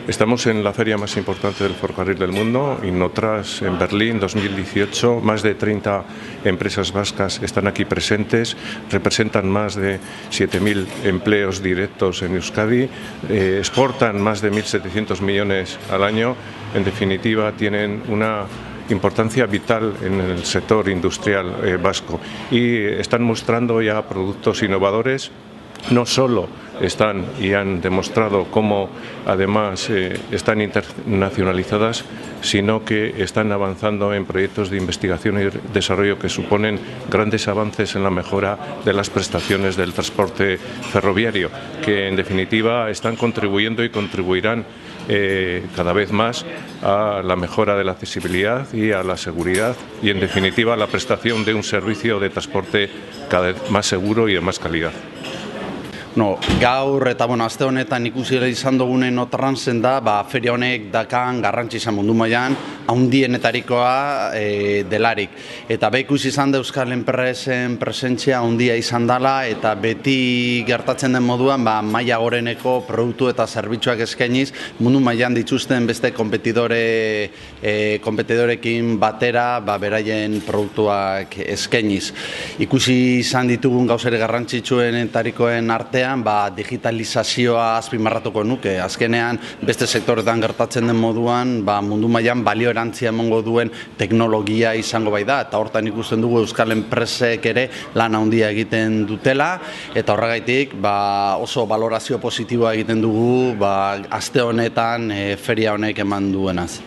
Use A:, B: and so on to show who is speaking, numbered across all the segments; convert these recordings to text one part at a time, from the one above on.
A: Estamos en la feria más importante del ferrocarril del mundo, Innotras, en Berlín, 2018. Más de 30 empresas vascas están aquí presentes, representan más de 7.000 empleos directos en Euskadi, exportan más de 1.700 millones al año. En definitiva, tienen una importancia vital en el sector industrial vasco y están mostrando ya productos innovadores. No solo están y han demostrado cómo además están internacionalizadas, sino que están avanzando en proyectos de investigación y desarrollo que suponen grandes avances en la mejora de las prestaciones del transporte ferroviario, que en definitiva están contribuyendo y contribuirán cada vez más a la mejora de la accesibilidad y a la seguridad y en definitiva a la prestación de un servicio de transporte cada vez más seguro y de más calidad.
B: Gaur eta aste honetan ikusi izan dugunen Innotransen da, feria honek dakan garrantzia mundu mailan handienetarikoa delarik. Eta ikusi izan da euskal enpresen presentzia handia izan dela eta beti gertatzen den moduan maila goreneko produktu eta zerbitzuak eskainiz mundu mailan dituzten beste konpetidorekin batera beraien produktuak eskainiz. Ikusi izan ditugun gauzere garrantzitsuenetarikoen artean digitalizazioa azpimarratuko nuke. Azkenean beste sektoretan gertatzen den moduan mundu mailan balio erantzia emango duen teknologia izango bai da eta hortan ikusten dugu euskal enpresek ere lan handia egiten dutela eta horregaitik oso valorazio positiboa egiten dugu aste honetan feria honek eman duenaz.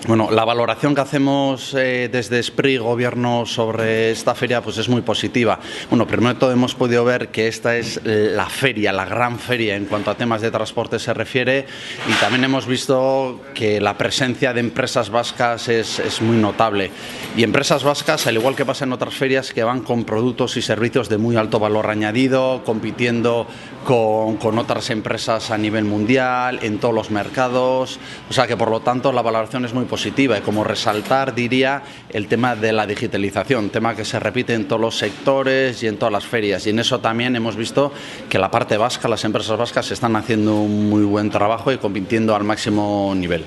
B: La valoración que hacemos desde SPRI Gobierno sobre esta feria es muy positiva. Primero de todo hemos podido ver que esta es la feria, la gran feria en cuanto a temas de transporte se refiere y también hemos visto que la presencia de empresas vascas es muy notable. Y empresas vascas, al igual que pasa en otras ferias, que van con productos y servicios de muy alto valor añadido, compitiendo con otras empresas a nivel mundial, en todos los mercados. O sea que por lo tanto la valoración es muy positiva y como resaltar diría el tema de la digitalización, tema que se repite en todos los sectores y en todas las ferias y en eso también hemos visto que la parte vasca, las empresas vascas están haciendo un muy buen trabajo y compitiendo al máximo nivel.